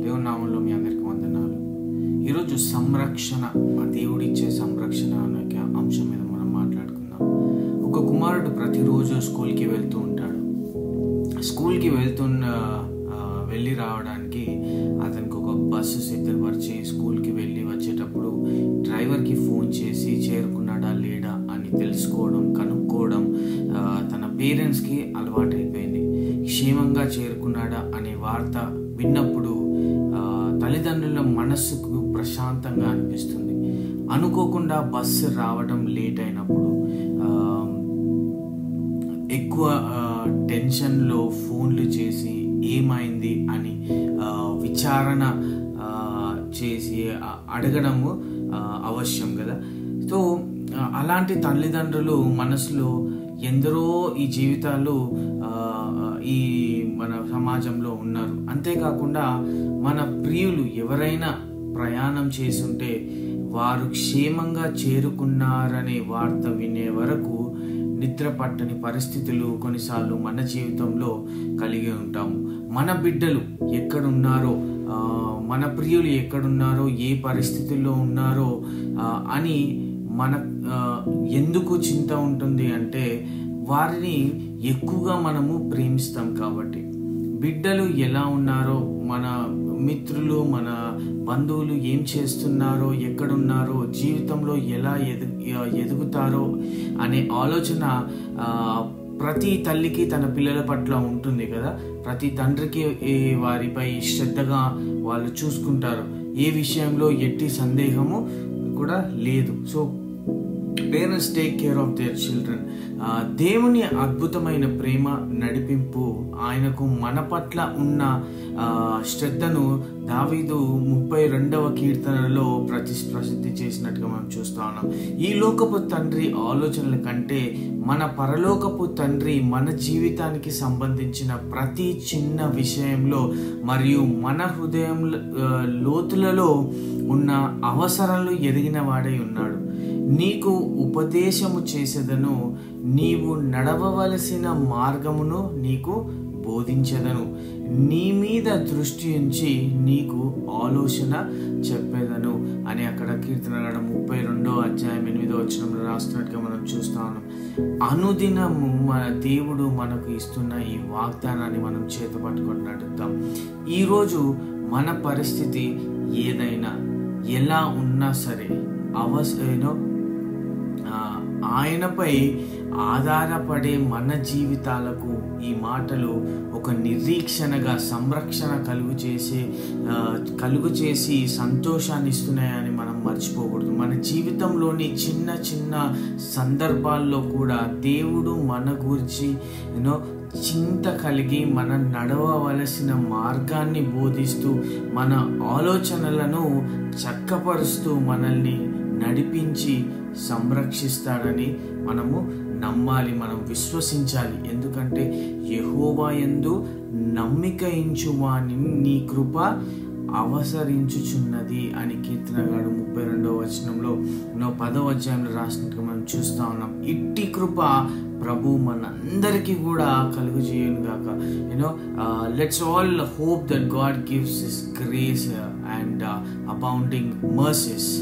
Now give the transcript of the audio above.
దేవుని నామంలో మీ అందరికీ వందనాలు. ఈరోజు సంరక్షణ, దేవుడిచ్చే సంరక్షణ అనే అంశం మీద మనం మాట్లాడుకుందాం. ఒక కుమారుడు ప్రతిరోజు స్కూల్కి వెళ్తూ ఉంటాడు. స్కూల్కి వెళ్ళి రావడానికి అతనికి ఒక బస్సు సిద్ధపరిచి స్కూల్కి వెళ్ళి వచ్చేటప్పుడు డ్రైవర్కి ఫోన్ చేసి చేరుకున్నాడా లేడా అని కనుక్కోవడం తన పేరెంట్స్కి అలవాటైపోయింది. క్షేమంగా చేరుకున్నాడా అనే వార్త విన్నప్పుడు తల్లిదండ్రుల మనస్సుకు ప్రశాంతంగా అనిపిస్తుంది. అనుకోకుండా బస్సు రావడం లేట్ అయినప్పుడు ఎక్కువ టెన్షన్లో ఫోన్లు చేసి ఏమైంది అని విచారణ చేసి అడగడము అవశ్యం కదా. సో అలాంటి తల్లిదండ్రులు మనసులో ఎందరో ఈ జీవితాలు ఈ మన సమాజంలో ఉన్నారు. అంతేకాకుండా మన ప్రియులు ఎవరైనా ప్రయాణం చేసుంటే వారు క్షేమంగా చేరుకున్నారనే వార్త వినే వరకు నిద్ర పట్టని పరిస్థితులు కొన్నిసార్లు మన జీవితంలో కలిగి ఉంటాము. మన బిడ్డలు ఎక్కడున్నారో, మన ప్రియులు ఎక్కడున్నారో, ఏ పరిస్థితుల్లో ఉన్నారో అని మన ఎందుకు చింత ఉంటుంది అంటే వారిని ఎక్కువగా మనము ప్రేమిస్తాం కాబట్టి. బిడ్డలు ఎలా ఉన్నారో, మన మిత్రులు, మన బంధువులు ఏం చేస్తున్నారో, ఎక్కడున్నారో, జీవితంలో ఎలా ఎదుగుతారో అనే ఆలోచన ప్రతి తల్లికి తన పిల్లల పట్ల ఉంటుంది కదా. ప్రతి తండ్రికి వారిపై శ్రద్ధగా వాళ్ళు చూసుకుంటారు. ఏ విషయంలో ఎట్టి సందేహము కూడా లేదు. So parents take care of their children. దేవుని అద్భుతమైన ప్రేమ, నడిపింపు, ఆయనకు మన పట్ల ఉన్న శ్రద్ధను దావీదు 32వ కీర్తనలో ప్రసిద్ధి చేసినట్టుగా మనం చూస్తా ఉన్నాం. ఈ లోకపు తండ్రి ఆలోచనల కంటే మన పరలోకపు తండ్రి మన జీవితానికి సంబంధించిన ప్రతి చిన్న విషయంలో మరియు మన హృదయం లోతులలో ఉన్న అవసరాలు ఎరిగిన వాడై ఉన్నాడు. నీకు ఉపదేశము చేసేదను, నీవు నడవవలసిన మార్గమును నీకు బోధించెదను, నీ మీద దృష్టి ఉంచి నీకు ఆలోచన చెప్పేదను అని అక్కడ కీర్తనగడ 32వ అధ్యాయం 8వ వచనంలో రాస్తున్నట్టుగా మనం చూస్తా ఉన్నాం. అనుదినము మన దేవుడు మనకు ఇస్తున్న ఈ వాగ్దానాన్ని మనం చేతపట్టుకొని నడుద్దాం. ఈరోజు మన పరిస్థితి ఏదైనా ఎలా ఉన్నా సరే ఆయనపై ఆధారపడే మన జీవితాలకు ఈ మాటలు ఒక నిరీక్షణగా సంరక్షణ కలుగు చేసి సంతోషాన్ని ఇస్తున్నాయని మనం మర్చిపోకూడదు. మన జీవితంలోని చిన్న చిన్న సందర్భాల్లో కూడా దేవుడు మన గురించి చింత కలిగి మన నడవవలసిన మార్గాన్ని బోధిస్తూ మన ఆలోచనలను చక్కపరుస్తూ మనల్ని నడిపించి సంరక్షిస్తాడని మనము నమ్మాలి, మనం విశ్వసించాలి. ఎందుకంటే యెహోవా యందు నమ్మిక ఉంచువాని నీ కృప అవసరించుచున్నది అని కీర్తనగాడు 32వ వచనంలో 10వ అధ్యాయంలో రాసినట్టుగా మనం చూస్తా ఉన్నాం. ఇట్టి కృప ప్రభు మనందరికీ కూడా కలుగు చేయను గాక. Let's all hope that God gives his grace and abounding mercies.